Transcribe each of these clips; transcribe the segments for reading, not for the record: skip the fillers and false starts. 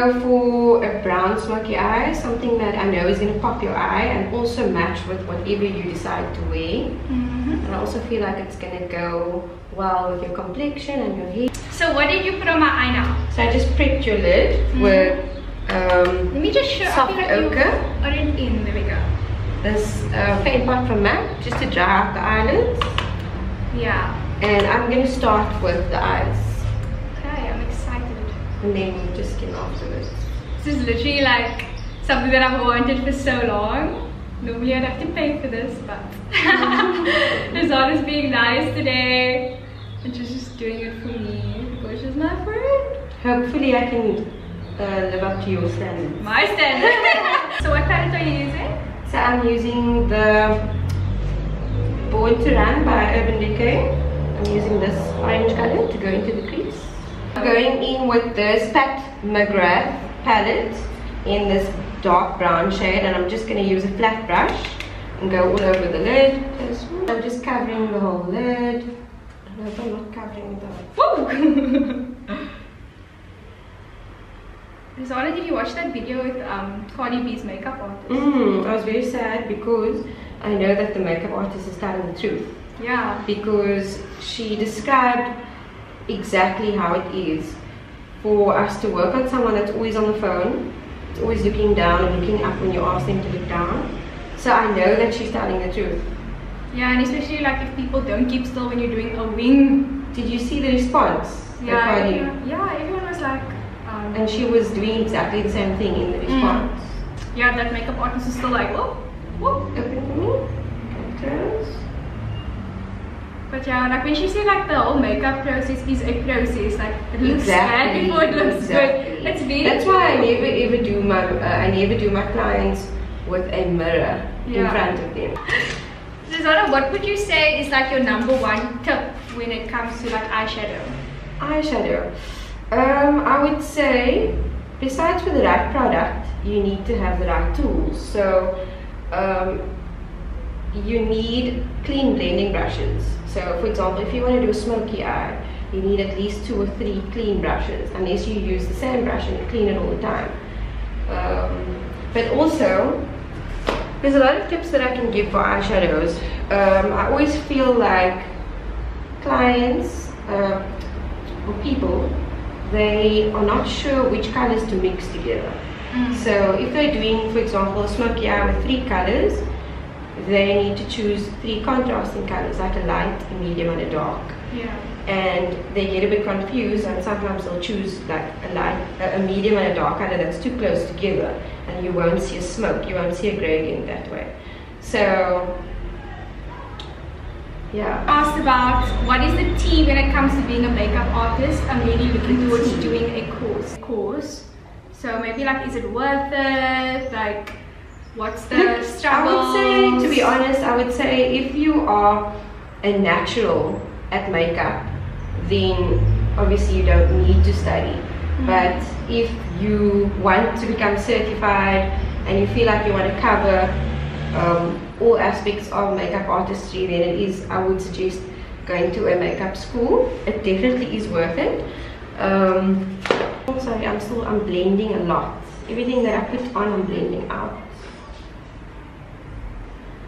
go for a brown smoky eye, something that I know is going to pop your eye and also match with whatever you decide to wear. And I also feel like it's going to go well with your complexion and your hair. So what did you put on my eye now? So I just prepped your lid with let me just show. soft ochre. There we go. This paint pot from MAC, just to dry out the eyelids. Yeah. And I'm going to start with the eyes. Okay, I'm excited. And then just skin afterwards. This is literally like something that I've wanted for so long. Normally I'd have to pay for this, but Razana's being nice today and she's just doing it for me because she's my friend. Hopefully I can live up to your standards. My standards. So what palette are you using? So I'm using the Born to Run by Urban Decay. I'm using this orange color to go into the crease. I'm going in with this Pat McGrath palette in this dark brown shade, and I'm just going to use a flat brush and go all over the lid. I'm just covering the whole lid. I hope I'm not covering the... Woo! Razana, did you watch that video with Cardi B's makeup artist? I was very sad because I know that the makeup artist is telling the truth. Yeah. Because she described exactly how it is for us to work on someone that's always on the phone, it's always looking down and looking up when you ask them to look down. So I know that she's telling the truth. Yeah, and especially like if people don't keep still when you're doing a wing. Did you see the response? Yeah, everyone was like... and she was doing exactly the same thing in the response. Yeah, that makeup artist is still like, whoa, whoa. Open for me. Close. But yeah, like when she said like the whole makeup process is a process, like it looks bad before it looks good. It's very That's why I never do my clients with a mirror in front of them. Razana, what would you say is like your #1 tip when it comes to like eyeshadow? Eyeshadow. I would say, besides for the right product, you need to have the right tools. So you need clean blending brushes. So for example, if you want to do a smoky eye, you need at least 2 or 3 clean brushes, unless you use the same brush and you clean it all the time. But also, there's a lot of tips that I can give for eyeshadows. I always feel like clients or people, they are not sure which colors to mix together. So if they're doing, for example, a smoky eye with 3 colors, they need to choose 3 contrasting colors, like a light, a medium, and a dark. Yeah. And they get a bit confused, and sometimes they'll choose like a light, a medium, and a dark color that's too close together, and you won't see a smoke, you won't see a gradient that way. So yeah. Asked about what is the tea when it comes to being a makeup artist. I'm really looking towards doing a course. So maybe like, is it worth it? Like, what's the struggle? I would say, to be honest, I would say if you are a natural at makeup, then obviously you don't need to study. But if you want to become certified and you feel like you want to cover all aspects of makeup artistry, then it is, I would suggest going to a makeup school. It definitely is worth it. Sorry, I'm blending a lot. Everything that I put on, I'm blending out,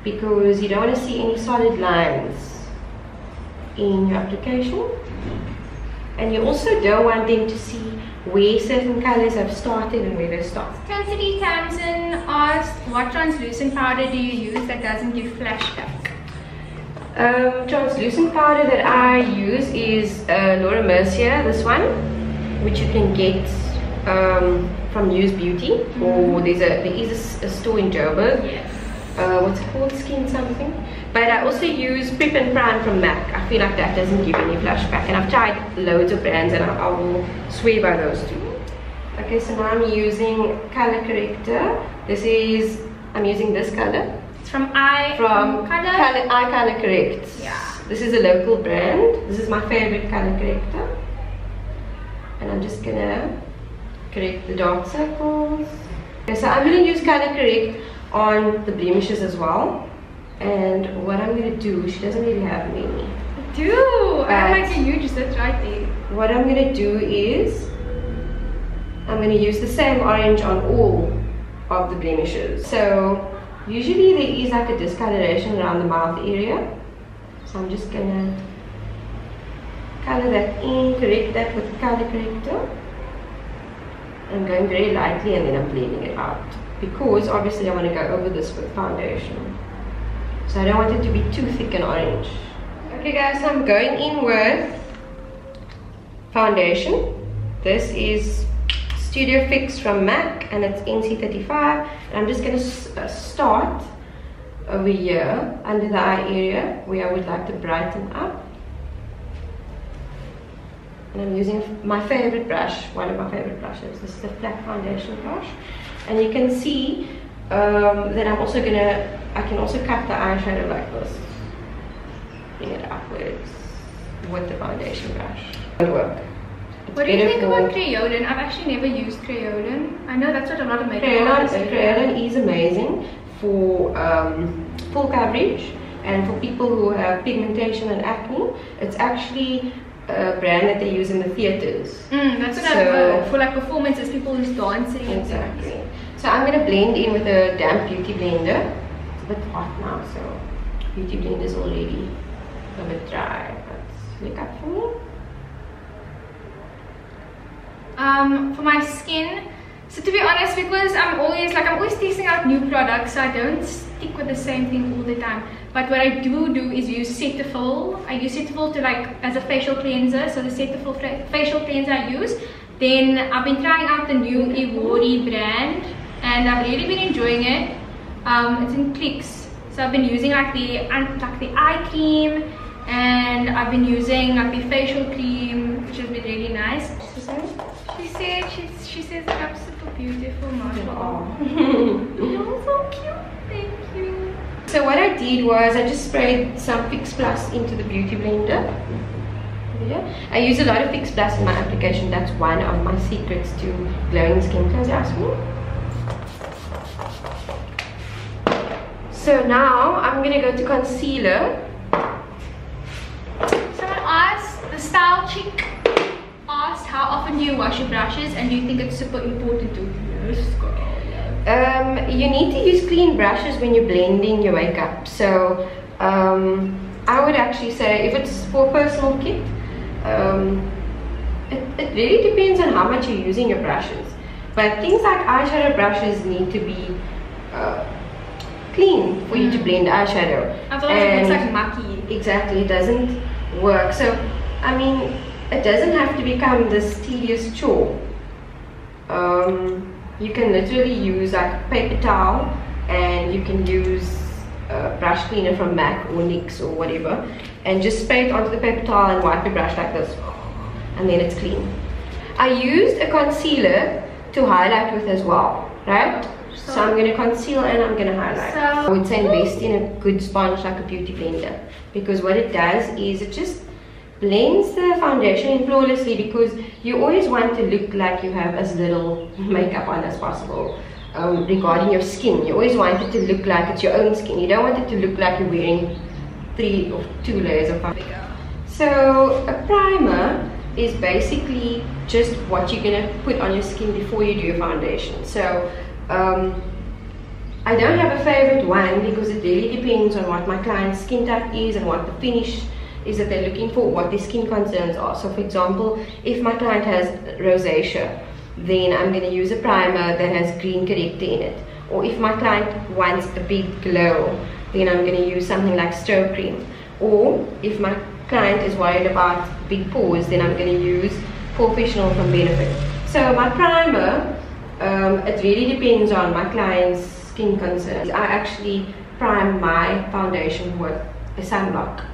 because you don't want to see any solid lines in your application, and you also don't want them to see where certain colors have started and where they stopped. Cassidy Tamsin asked, what translucent powder do you use that doesn't give flashback? Translucent powder that I use is Laura Mercier, this one, which you can get from News Beauty, or there is a store in Joburg. Yes. What's it called? Skin something. But I also use Prep and Prime from MAC. I feel like that doesn't give any flashback, and I've tried loads of brands and I will swear by those too. Okay, so now I'm using color corrector. I'm using this color. It's from Eye Color Correct. Yeah. This is a local brand. This is my favorite color corrector. And I'm just gonna correct the dark circles. Okay, so I'm gonna use color correct on the blemishes as well. And what I'm gonna do, she doesn't really have many. I do! I'm like a huge, that's right there. What I'm gonna do is, I'm going to use the same orange on all of the blemishes. So usually there is like a discoloration around the mouth area. So I'm just going to color that in, correct that with the color corrector. I'm going very lightly and then I'm blending it out, because obviously I want to go over this with foundation. So I don't want it to be too thick and orange. Okay guys, so I'm going in with foundation. This is Studio Fix from MAC and it's NC35. And I'm just going to start over here under the eye area where I would like to brighten up. And I'm using my favorite brush, one of my favorite brushes. This is the flat foundation brush. And you can see that I'm also I can also cut the eyeshadow like this. Bring it upwards with the foundation brush. It won't work. What do you think about Crayolan? I've actually never used Crayolan. I know that's what a lot of makeup artists do. Crayolan is amazing for full coverage and for people who have pigmentation and acne. It's actually a brand that they use in the theaters. That's what I've heard. For like performances, people who's dancing. Exactly. So I'm going to blend in with a damp beauty blender. It's a bit hot now, so beauty blender is already a bit dry. Let's look up for me. For my skin, so to be honest, because I'm always testing out new products, so I don't stick with the same thing all the time. But what I do is use Cetaphil. I use Cetaphil to as a facial cleanser. So the Cetaphil facial cleanser I use. Then I've been trying out the new Ivory brand and I've really been enjoying it. It's in clicks. So I've been using like the eye cream, and I've been using like the facial cream, which has been really nice. She says that I'm super beautiful, mashallah. You're so cute. Thank you. So what I did was I just sprayed some Fix Plus into the beauty blender. Yeah. I use a lot of Fix Plus in my application. That's one of my secrets to glowing skin, because you ask me. So now I'm gonna go to concealer. Someone asked, the style chick asked, how often do you wash your brushes and do you think it's super important to? You need to use clean brushes when you're blending your makeup. So I would actually say, if it's for a personal kit, it really depends on how much you're using your brushes. But things like eyeshadow brushes need to be clean for you to blend eyeshadow. Otherwise it looks like mucky. Exactly, it doesn't work. So I mean, it doesn't have to become this tedious chore. You can literally use like a paper towel, and you can use a brush cleaner from MAC or NYX or whatever, and just spray it onto the paper towel and wipe your brush like this, and then it's clean. I used a concealer to highlight with as well, right? So I'm going to conceal and I'm going to highlight. I would say invest in a good sponge like a beauty blender, because what it does is it just blends the foundation in flawlessly, because you always want to look like you have as little makeup on as possible. Regarding your skin, you always want it to look like it's your own skin. You don't want it to look like you're wearing 3 or 2 layers of foundation. So a primer is basically just what you're going to put on your skin before you do your foundation. So I don't have a favorite one, because it really depends on what my client's skin type is and what the finish is that they're looking for, what their skin concerns are. So for example, if my client has rosacea, then I'm going to use a primer that has green corrector in it. Or if my client wants a big glow, then I'm going to use something like stroke cream. Or if my client is worried about big pores, then I'm going to use Professional from Benefit. So my primer, it really depends on my client's skin concerns. I actually prime my foundation with a sunblock.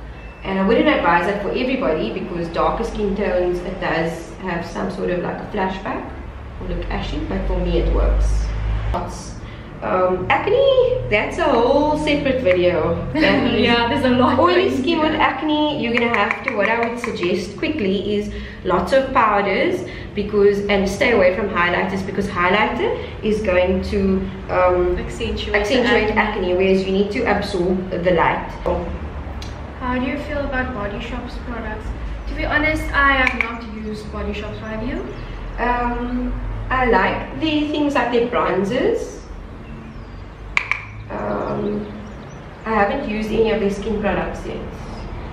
And I wouldn't advise that for everybody, because darker skin tones, it does have some sort of like a flashback or look ashy, but for me it works. Acne, that's a whole separate video. Yeah, there's a lot. Oily skin with acne, you're gonna have to, what I would suggest quickly is lots of powders, and stay away from highlighters, because highlighter is going to accentuate acne, whereas you need to absorb the light. How do you feel about Body Shop's products? To be honest, I have not used Body Shop's. Have you? I like the things like their bronzers. I haven't used any of their skin products yet,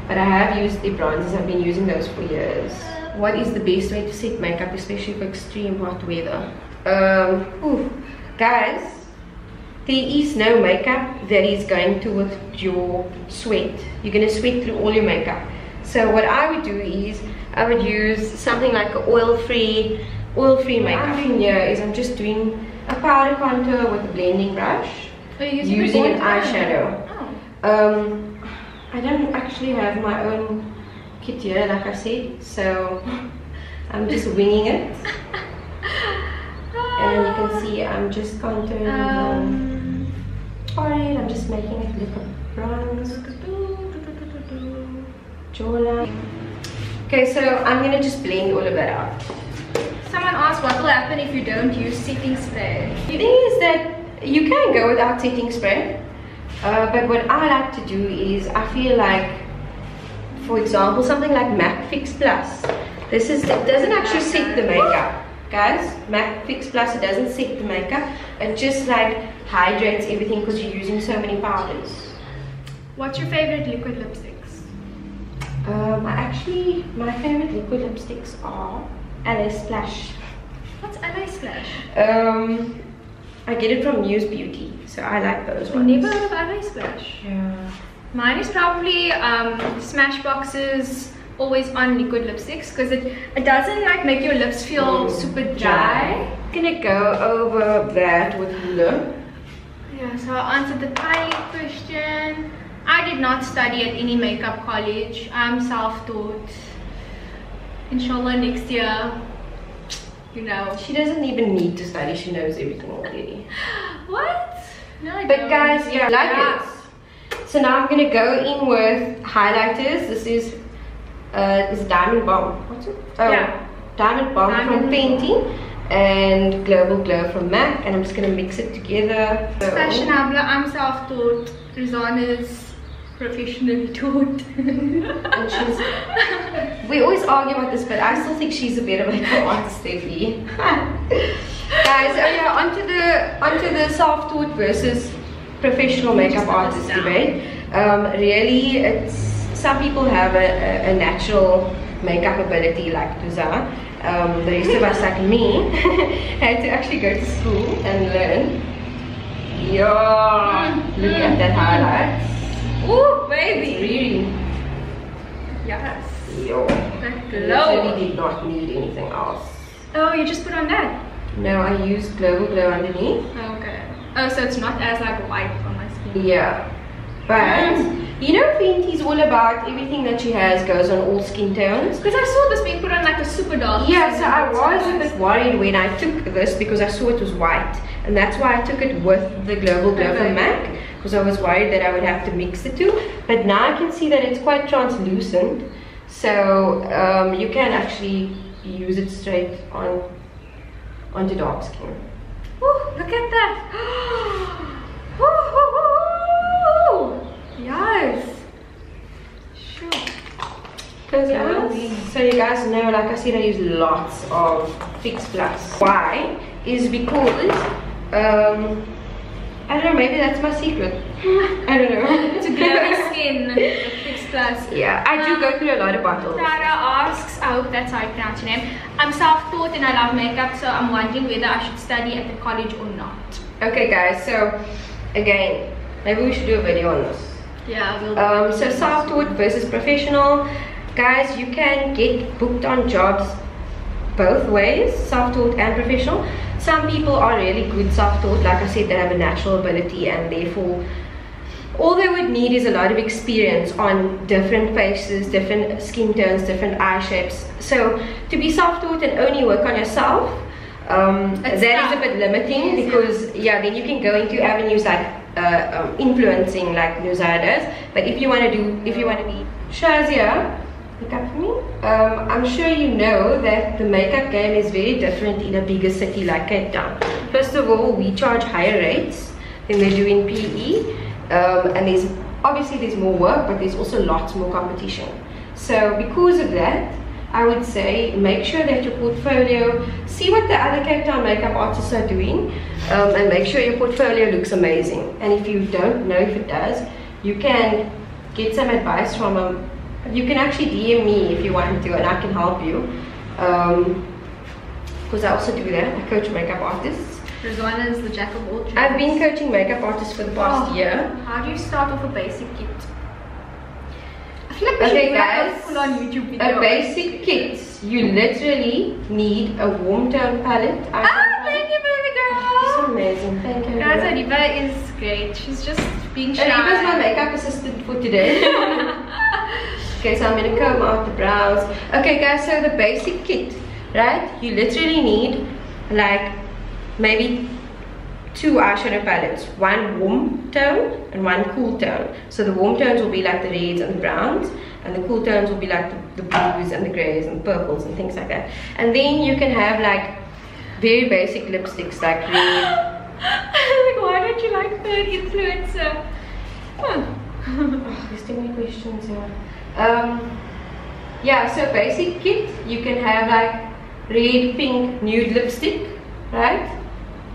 but I have used the bronzers. I've been using those for years. What is the best way to set makeup, especially for extreme hot weather? Guys, there is no makeup that is going to with your sweat. You're going to sweat through all your makeup. So what I would do is I would use something like an oil-free makeup. What I'm doing here is I'm just doing a powder contour with a blending brush. Using an eyeshadow. I don't actually have my own kit here, like I said, so I'm just winging it. And you can see I'm just contouring the forehead. I'm just making it look a bronze jawline. Okay, so I'm gonna just blend all of that out. Someone asked what will happen if you don't use setting spray. The thing is that you can go without setting spray, but what I like to do is I feel like, for example, something like MAC Fix Plus. It doesn't actually set the makeup, guys. MAC Fix Plus, it doesn't set the makeup. It just like hydrates everything because you're using so many powders. What's your favorite liquid lipsticks? My favorite liquid lipsticks are LA Splash. What's LA Splash? I get it from Muse Beauty, so I like those ones. I've never heard of LA Splash. Yeah. Mine is probably Smashbox's Always On liquid lipsticks, because it doesn't like make your lips feel super dry. I'm gonna go over that with Hula. Yeah, so I answered the tiny question. I did not study at any makeup college. I'm self-taught. Inshallah next year, you know. She doesn't even need to study, she knows everything already. What? No, I don't. But guys, yeah, like it. So now I'm gonna go in with highlighters. This is Diamond Bomb. What's it? Oh, yeah. Diamond Bomb from Fenty and Global Glow from MAC, and I'm just gonna mix it together. Fashionable, I'm self-taught. Razana's professionally taught. And we always argue about this, but I still think she's a better makeup artist than me. Guys, onto the self-taught versus professional makeup artist debate. Really, it's some people have a natural makeup ability like Nuzhah. The rest of us, like me, had to actually go to school and learn. Yeah, look at that highlight. Ooh, baby! It's really, yes. Yo, That glow. really did not need anything else. Oh, you just put on that? No, I used Global Glow underneath. Okay. Oh, so it's not as like white on my skin. Yeah, but you know Fenty's all about everything that she has goes on all skin tones. Because I saw this being put on like a super dark. Yeah, so I was a bit worried when I took this because I saw it was white, and that's why I took it with the Global Glow from MAC, because I was worried that I would have to mix the two. But now I can see that it's quite translucent, so you can actually use it straight onto dark skin. Ooh, look at that! Yes. Sure. So you guys know, like I said, I use lots of Fix Plus. Why? Is because I don't know, maybe that's my secret. I don't know. To glowy skin with Fix Plus. Yeah, I do go through a lot of bottles. Tara asks, I hope that's how I pronounce your name. I'm self-taught and I love makeup, so I'm wondering whether I should study at the college or not. Okay guys, so again, maybe we should do a video on this. Yeah, we'll so self-taught versus professional. Guys, you can get booked on jobs both ways, self-taught and professional. Some people are really good self-taught, like I said, they have a natural ability, and therefore all they would need is a lot of experience on different faces, different skin tones, different eye shapes. So to be self-taught and only work on yourself, that is a bit limiting, because yeah, then you can go into avenues like influencing, like Nuzhah does. But if you want to be Shazia, look up for me. I'm sure you know that the makeup game is very different in a bigger city like Cape Town. First of all, we charge higher rates than they do in PE, and there's more work, but there's also lots more competition. So because of that, I would say make sure that your portfolio, see what the other Cape Town makeup artists are doing, and make sure your portfolio looks amazing. And if you don't know if it does, you can get some advice from them. You can actually DM me if you want to, and I can help you. Because I also do that. I coach makeup artists. Razana is the jack of all trades. I've been coaching makeup artists for the past year. How do you start off a basic kit? I feel like we should do like a full-on YouTube video. A basic kit. You literally need a warm tone palette. Thank you, baby girl. She's so amazing. Thank you. Guys, Ariba is great. She's just being shy. Ariba's my makeup assistant for today. Okay, so I'm going to comb out the brows. Okay guys, so the basic kit, right? You literally need like maybe 2 eyeshadow palettes. One warm tone and one cool tone. So the warm tones will be like the reds and the browns, and the cool tones will be like the blues and the greys and purples and things like that. And then you can have like very basic lipsticks like red. Like, why don't you like the influencer? Oh, there's too many questions here. Yeah, so basic kit, you can have like red, pink, nude lipstick, right?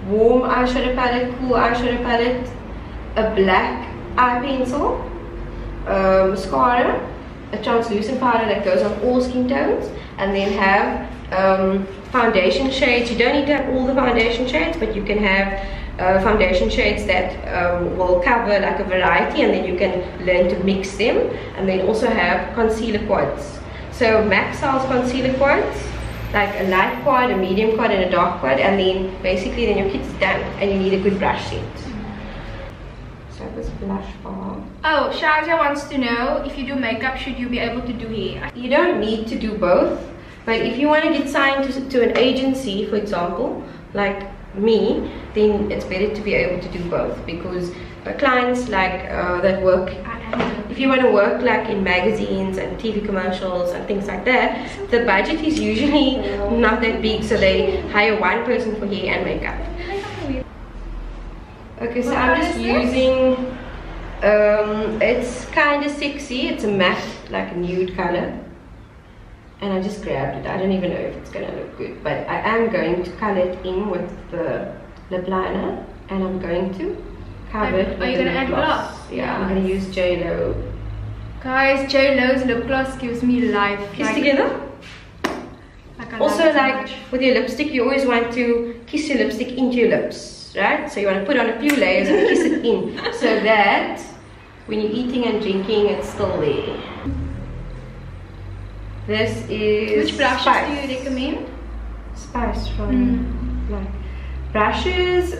Warm eyeshadow palette, cool eyeshadow palette, a black eye pencil, mascara, a translucent powder that goes on all skin tones, and then have foundation shades. You don't need to have all the foundation shades, but you can have foundation shades that will cover like a variety, and then you can learn to mix them. And then also have concealer quads. So Max sells concealer quads, like a light quad, a medium quad, and a dark quad, and then basically then your kit is done, and you need a good brush set. So this blush bar. Oh, Shaja wants to know, if you do makeup, should you be able to do hair? You don't need to do both, but if you want to get signed to an agency, for example, like me, then it's better to be able to do both, because clients like that work, if you want to work like in magazines and TV commercials and things like that, the budget is usually not that big, so they hire one person for hair and makeup. Okay, so I'm just using, it's kind of sexy, it's a matte, like a nude color, and I just grabbed it. I don't even know if it's gonna look good, but I am going to color it in with the lip liner, and I'm going to cover it with Are you gonna add gloss? Yeah, I'm gonna use J.Lo. Guys, J.Lo's lip gloss gives me life. Kiss together? Like, also, like with your lipstick, you always want to kiss your lipstick into your lips, right? So you want to put on a few layers and kiss it in, so that when you're eating and drinking, it's still there. This is Which brushes Spice. do you recommend? Spice from like brushes.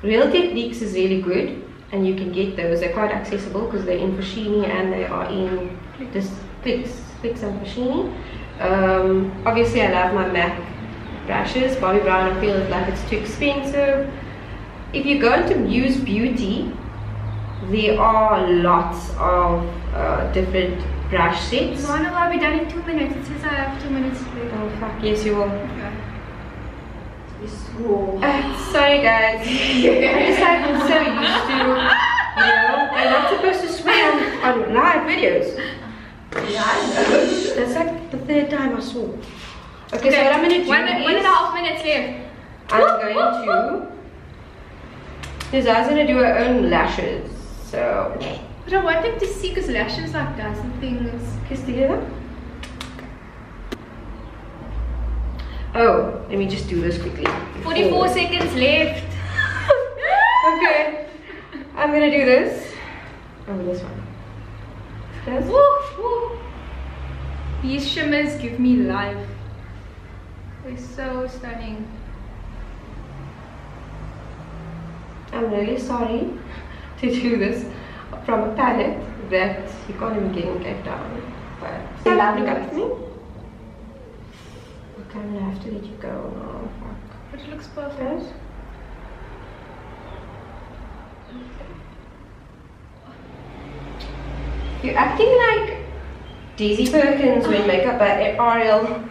Real Techniques is really good, and you can get those. They're quite accessible because they're in Foschini and they are in this Clicks and Foschini. Obviously, I love my MAC brushes. Bobbi Brown, I feel like it's too expensive. If you go into Muse Beauty, there are lots of different brush sets. No, no, I'll be done in 2 minutes. It says I have 2 minutes left. Oh fuck, yes you will. Okay. Sorry guys, I'm just like so used to, you know, I'm not supposed to swear on live videos. Yeah, I know. That's like the 3rd time I saw. Okay, so what I'm going to do 1.5 minutes left. I'm going to, Nuzhah's going to do her own lashes, so. But I want them to see, because lashes like does and things. Kiss together. Oh, let me just do this quickly. 44 seconds left. Okay, I'm gonna do this. Oh, this one. This. Woo, woo. These shimmers give me life. They're so stunning. I'm really sorry to do this from a palette that you can't even get in Cape Town. But look up to me. Okay, I'm gonna have to let you go now. Fuck. But it looks perfect. You're acting like Daisy Perkins when makeup by Ariel.